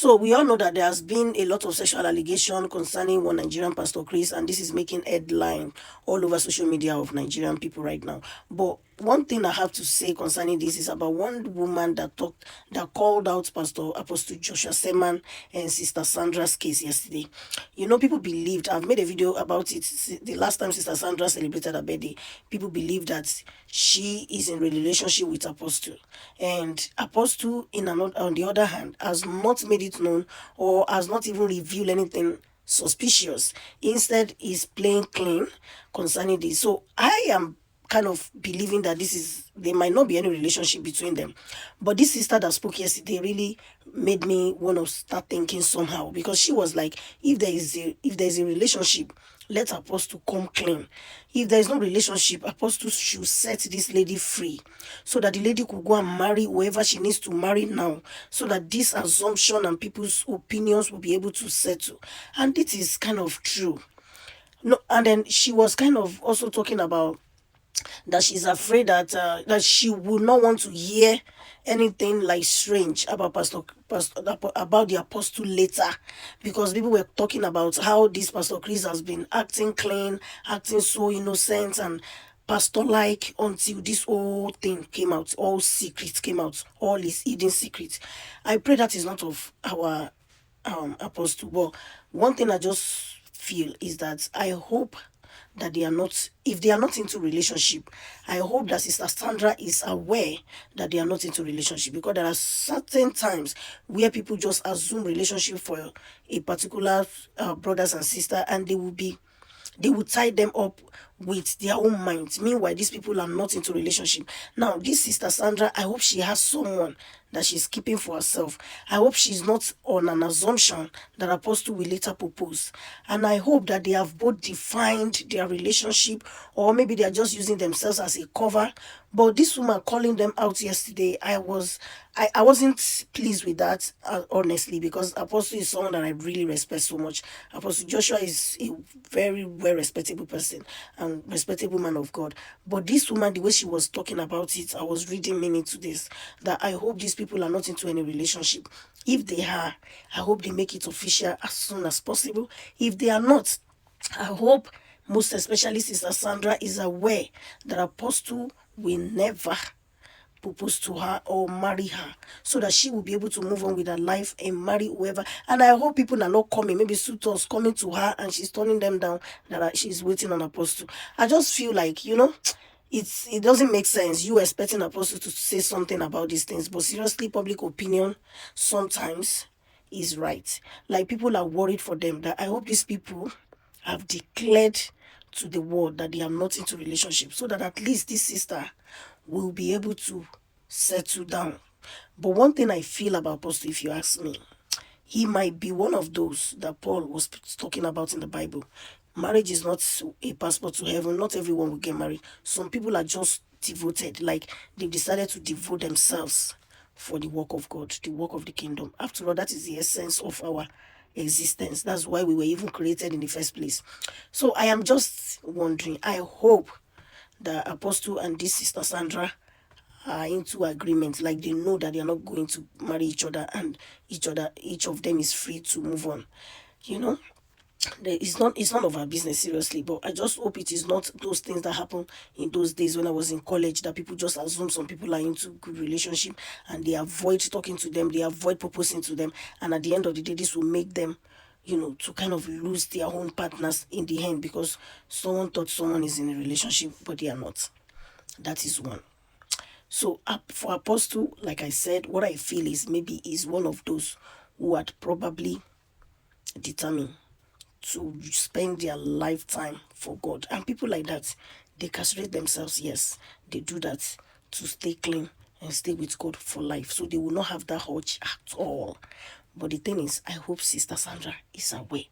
So we all know that there has been a lot of sexual allegation concerning one Nigerian pastor Chris, and this is making headline all over social media of Nigerian people right now. But one thing I have to say concerning this is about one woman that called out Pastor Apostle Joshua Selman and Sister Sandra's case yesterday. You know, people believed, I've made a video about it the last time Sister Sandra celebrated her birthday. People believe that she is in a relationship with Apostle, and Apostle, on the other hand, has not made it known or has not even revealed anything suspicious. Instead, is playing clean concerning this. So I am kind of believing that there might not be any relationship between them. But this sister that spoke yesterday really made me want to start thinking somehow, because she was like, if there is a relationship, let Apostle come clean. If there is no relationship, Apostle should set this lady free so that the lady could go and marry whoever she needs to marry now, so that this assumption and people's opinions will be able to settle. And it is kind of true. No, and then she was kind of also talking about that she's afraid that she would not want to hear anything like strange about about the apostle later, because people were talking about how this Pastor Chris has been acting clean, acting so innocent and pastor like, until this whole thing came out, all secrets came out, all his hidden secrets. I pray that is not of our apostle. But one thing I just feel is that I hope that they are not, if they are not into relationship, I hope that Sister Sandra is aware that they are not into relationship, because there are certain times where people just assume relationship for a particular brothers and sister, and they will tie them up with their own minds. Meanwhile, these people are not into relationship. Now, this Sister Sandra, I hope she has someone that she's keeping for herself. I hope she's not on an assumption that Apostle will later propose. And I hope that they have both defined their relationship, or maybe they are just using themselves as a cover. But this woman calling them out yesterday, I wasn't pleased with that, honestly, because Apostle is someone that I really respect so much. Apostle Joshua is a very well respectable person and respectable man of God. But this woman, the way she was talking about it, I was reading meaning to this, that I hope these people are not into any relationship. If they are, I hope they make it official as soon as possible. If they are not, I hope most especially Sister Sandra is aware that Apostle will never propose to her or marry her, so that she will be able to move on with her life and marry whoever. And I hope people are not coming, maybe suitors coming to her and she's turning them down, that she's waiting on Apostle. I just feel like, it doesn't make sense you expecting Apostle to say something about these things. But seriously, public opinion sometimes is right. Like, people are worried for them. That I hope these people have declared to the world that they are not into relationship, so that at least this sister will be able to settle down. But one thing I feel about Apostle, if you ask me, he might be one of those that Paul was talking about in the Bible. Marriage is not a passport to heaven. Not everyone will get married. Some people are just devoted, like they've decided to devote themselves for the work of God, the work of the kingdom. After all, that is the essence of our existence. That's why we were even created in the first place. So I am just wondering, I hope that Apostle and this Sister Sandra are into agreement, like they know that they are not going to marry each other, and each of them is free to move on. You know, it's none of our business, seriously. But I just hope it is not those things that happened in those days when I was in college, that people just assume some people are into good relationship and they avoid talking to them, they avoid proposing to them, and at the end of the day, this will make them, to kind of lose their own partners in the end, because someone thought someone is in a relationship but they are not. That is one. So for Apostle, like I said, what I feel is maybe he's one of those who had probably determined to spend their lifetime for God. And people like that, they castrate themselves. Yes, they do that to stay clean and stay with God for life. So they will not have that urge at all. But the thing is, I hope Sister Sandra is aware.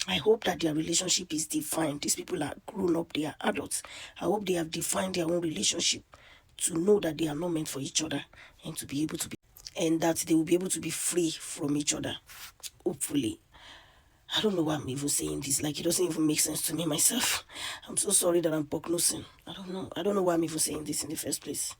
I hope that their relationship is defined. These people are grown up, they are adults. I hope they have defined their own relationship to know that they are not meant for each other, and to be able to be, and that they will be able to be free from each other. Hopefully. I don't know why I'm even saying this. Like, it doesn't even make sense to me myself. I'm so sorry that I'm prognosing. I don't know. I don't know why I'm even saying this in the first place.